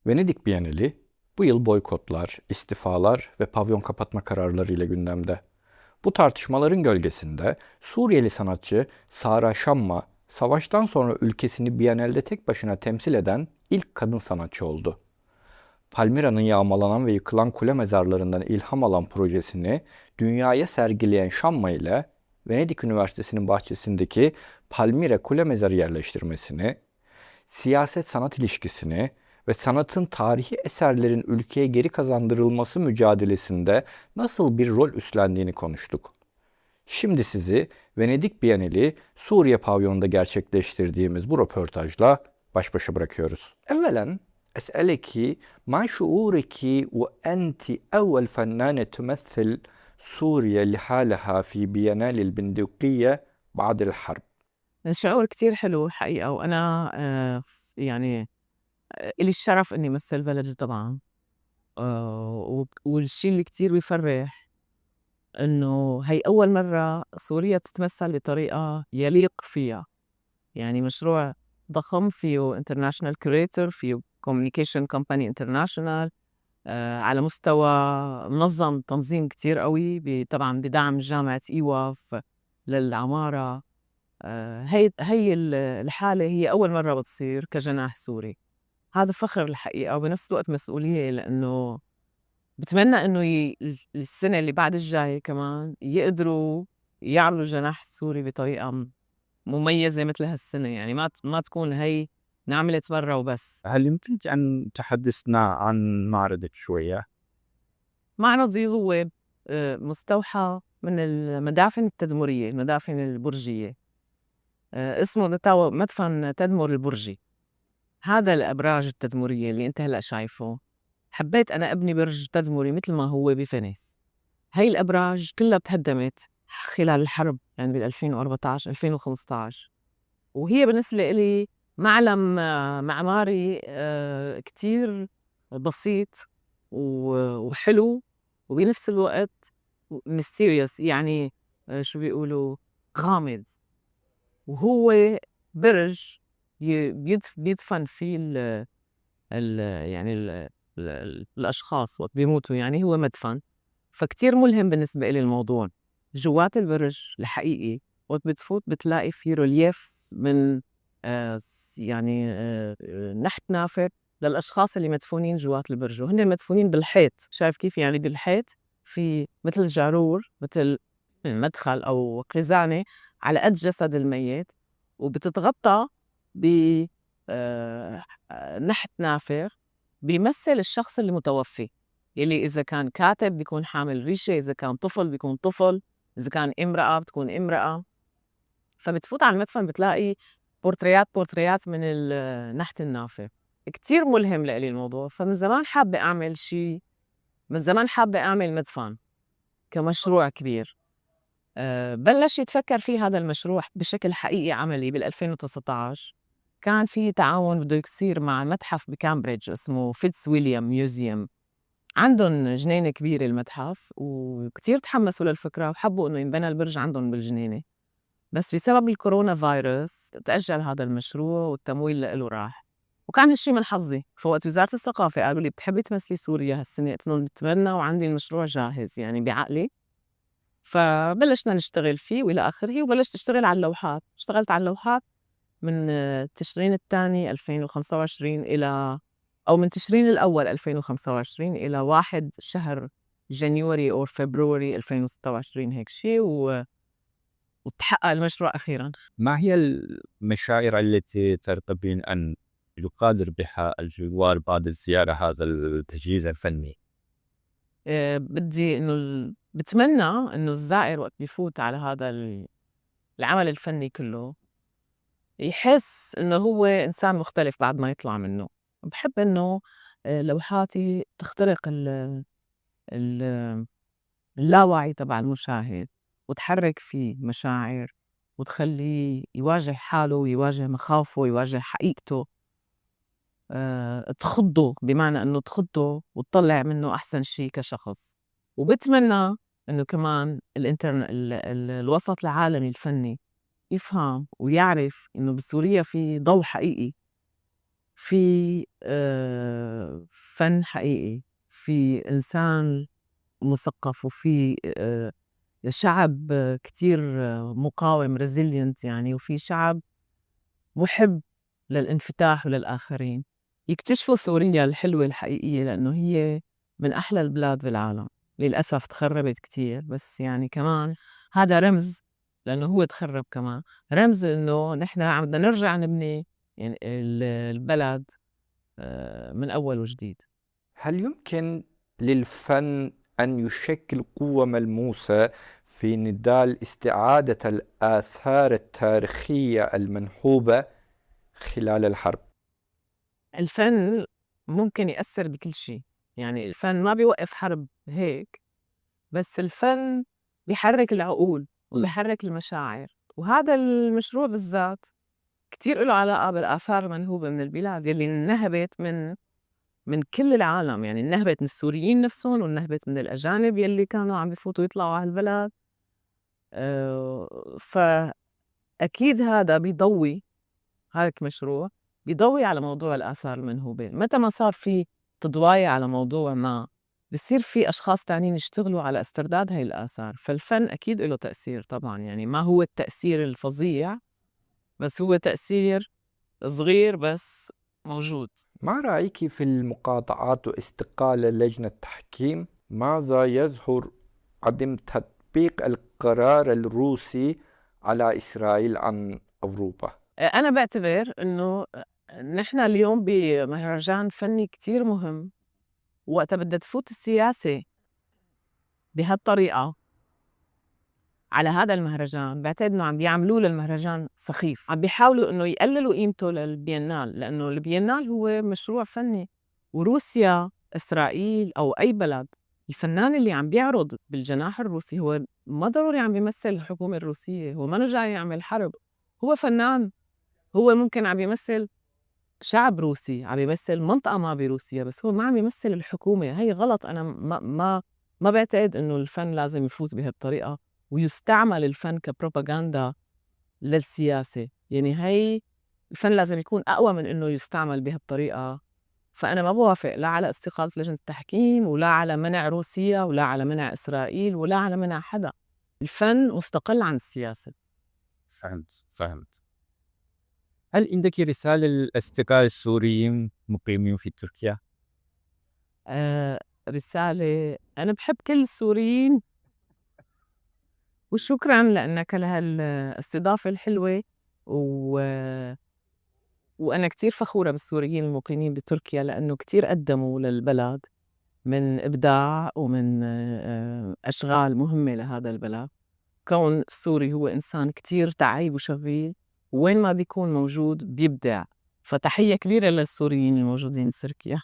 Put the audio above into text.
Venedik Bienali bu yıl boykotlar, istifalar ve pavyon kapatma kararları ile gündemde. Bu tartışmaların gölgesinde Suriyeli sanatçı Sara Shamma, savaştan sonra ülkesini Bienal'de tek başına temsil eden ilk kadın sanatçı oldu. Palmira'nın yağmalanan ve yıkılan kule mezarlarından ilham alan projesini dünyaya sergileyen Shamma ile Venedik Üniversitesi'nin bahçesindeki Palmira Kule Mezarı yerleştirmesini, siyaset-sanat ilişkisini ve sanatın tarihi eserlerin ülkeye geri kazandırılması mücadelesinde nasıl bir rol üstlendiğini konuştuk. Şimdi sizi Venedik Bienali Suriye pavyonunda gerçekleştirdiğimiz bu röportajla baş başa bırakıyoruz. Evvelen أسألك ما شعورك وأنت أول فنانة تمثل سوريا لحالها في بينال البندقية بعد الحرب؟ شعور كتير حلو الحقيقة، وأنا يعني إلي الشرف إني مثل بلدي طبعا. والشي اللي كتير بيفرح إنه هي أول مرة سوريا تتمثل بطريقة يليق فيها، يعني مشروع ضخم فيه international curator، فيه communication company international، على مستوى منظم تنظيم كتير قوي طبعا بدعم جامعة إيواف للعمارة. هي الحالة هي أول مرة بتصير كجناح سوري. هذا فخر الحقيقة، وبنفس الوقت مسؤولية، لأنه بتمنى إنه السنة اللي بعد الجاي كمان يقدروا يعملوا جناح سوري بطريقة مميزة مثل هالسنة، يعني ما تكون هي نعملت مرة وبس. هل يمكنك أن تحدثنا عن معرضك شوية؟ معرضي هو مستوحى من المدافن التدمرية، المدافن البرجية. اسمه مدفن تدمر البرجي. هذا الأبراج التدمرية اللي أنت هلأ شايفه، حبيت أنا أبني برج تدمري مثل ما هو بفينيس. هاي الأبراج كلها تهدمت خلال الحرب، يعني بال 2014 2015، وهي بالنسبة إلي معلم معماري كتير بسيط وحلو، وبنفس الوقت mysterious، يعني شو بيقولوا غامض. وهو برج بيدفن فيه ال يعني الأشخاص وقت بيموتوا، يعني هو مدفن. فكتير ملهم بالنسبة إلي الموضوع. جوات البرج الحقيقي وقت بتفوت بتلاقي فيه ريليف من يعني نحت نافذ للأشخاص اللي مدفونين جوات البرج، وهن مدفونين بالحيط. شايف كيف؟ يعني بالحيط في مثل جارور، مثل مدخل أو خزانة على قد جسد الميت، وبتتغطى ب نحت نافذ بيمثل الشخص اللي متوفي، يلي إذا كان كاتب بيكون حامل ريشة، إذا كان طفل بيكون طفل، إذا كان امرأة بتكون امرأة. فبتفوت على المدفن بتلاقي بورتريات من نحت النافذ. كتير ملهم لإلي الموضوع، فمن زمان حابة أعمل شي، من زمان حابة أعمل مدفن كمشروع كبير. بلش يتفكر فيه هذا المشروع بشكل حقيقي عملي بال 2019. كان في تعاون بده يصير مع متحف بكامبريدج اسمه فيتس ويليام ميوزيوم. عندهم جنينة كبيرة المتحف، وكتير تحمسوا للفكرة وحبوا إنه ينبنى البرج عندهم بالجنينة، بس بسبب الكورونا فيروس تأجل هذا المشروع والتمويل له راح. وكان هالشي من حظي، فوقت وزارة الثقافة قالوا لي بتحبي تمثلي سوريا هالسنة، قلت لهم بتمنى وعندي المشروع جاهز يعني بعقلي. فبلشنا نشتغل فيه وإلى آخره، وبلشت أشتغل على اللوحات. اشتغلت على اللوحات من تشرين الثاني 2025 إلى، أو من تشرين الأول 2025 إلى 1 شهر جانيوري أو فبراير 2026، هيك شيء، وتحقق المشروع أخيراً. ما هي المشاعر التي ترغبين أن يقادر بها الزوار بعد الزيارة هذا التجهيز الفني؟ بدي إنه بتمنى إنه الزائر وقت بيفوت على هذا العمل الفني كله يحس إنه هو إنسان مختلف بعد ما يطلع منه. بحب إنه لوحاتي تخترق ال اللاوعي تبع المشاهد، وتحرك فيه مشاعر، وتخليه يواجه حاله ويواجه مخاوفه ويواجه حقيقته. تخضه، بمعنى إنه تخضه وتطلع منه أحسن شي كشخص. وبتمنى إنه كمان الوسط العالمي الفني يفهم ويعرف إنه بسوريا في ضوء حقيقي، في فن حقيقي، في إنسان مثقف، وفي شعب كتير مقاوم resilient يعني، وفي شعب محب للانفتاح وللآخرين. يكتشفوا سوريا الحلوة الحقيقية، لأنه هي من أحلى البلاد بالعالم. للأسف تخربت كتير، بس يعني كمان هذا رمز، لأنه هو تخرب كمان، رمز إنه نحن عم بدنا نرجع نبني يعني البلد من أول وجديد. هل يمكن للفن أن يشكل قوة ملموسة في نضال استعادة الآثار التاريخية المنحوبة خلال الحرب؟ الفن ممكن يأثّر بكل شي، يعني الفن ما بيوقّف حرب هيك، بس الفن بيحرّك العقول وبيحرّك المشاعر، وهذا المشروع بالذات كتير إله علاقة بالآثار المنهوبة من البلاد يلّي انّهبت من كل العالم، يعني انّهبت من السوريين نفسُن، وانّهبت من الأجانب يلّي كانوا عم بفوتوا يطلعوا على البلد. فأكيد هذا بيضوّي، هيك مشروع بيضوي على موضوع الآثار المنهوبة. متى ما صار في تضوايا على موضوع ما، بصير في أشخاص تانيين يشتغلوا على استرداد هاي الآثار. فالفن أكيد له تأثير طبعا، يعني ما هو التأثير الفظيع، بس هو تأثير صغير بس موجود. ما رأيك في المقاطعات واستقالة لجنة التحكيم؟ ماذا يظهر عدم تطبيق القرار الروسي على إسرائيل عن أوروبا؟ أنا بعتبر إنه نحن اليوم بمهرجان فني كتير مهم، وقتها بدها تفوت السياسة بهالطريقة على هذا المهرجان، باعتقد إنه عم بيعملوه للمهرجان سخيف، عم بيحاولوا إنه يقللوا قيمته للبينال، لأنه البينال هو مشروع فني. وروسيا، إسرائيل أو أي بلد، الفنان اللي عم بيعرض بالجناح الروسي هو ما ضروري عم بيمثل الحكومة الروسية، هو ما جاي يعمل حرب، هو فنان، هو ممكن عم بيمثل شعب روسي، عم بيمثل منطقة ما بروسيا، بس هو ما عم بيمثل الحكومة. هي غلط. أنا ما بعتقد إنه الفن لازم يفوت بهالطريقة ويستعمل الفن كبروباغندا للسياسة. يعني هي الفن لازم يكون أقوى من إنه يستعمل بهالطريقة. فأنا ما بوافق لا على استقالة لجنة التحكيم، ولا على منع روسيا، ولا على منع إسرائيل، ولا على منع حدا. الفن مستقل عن السياسة. فهمت. هل عندك رسالة للأصدقاء السوريين مقيمين في تركيا؟ رسالة: أنا بحب كل السوريين، وشكرًا لإنك لهالاستضافة الحلوة، و وأنا كتير فخورة بالسوريين المقيمين بتركيا، لإنه كتير قدّموا للبلد من إبداع ومن أشغال مهمة لهذا البلد. كون السوري هو إنسان كتير تعيب وشغيل، وين ما بيكون موجود بيبدع. فتحية كبيرة للسوريين الموجودين بتركيا.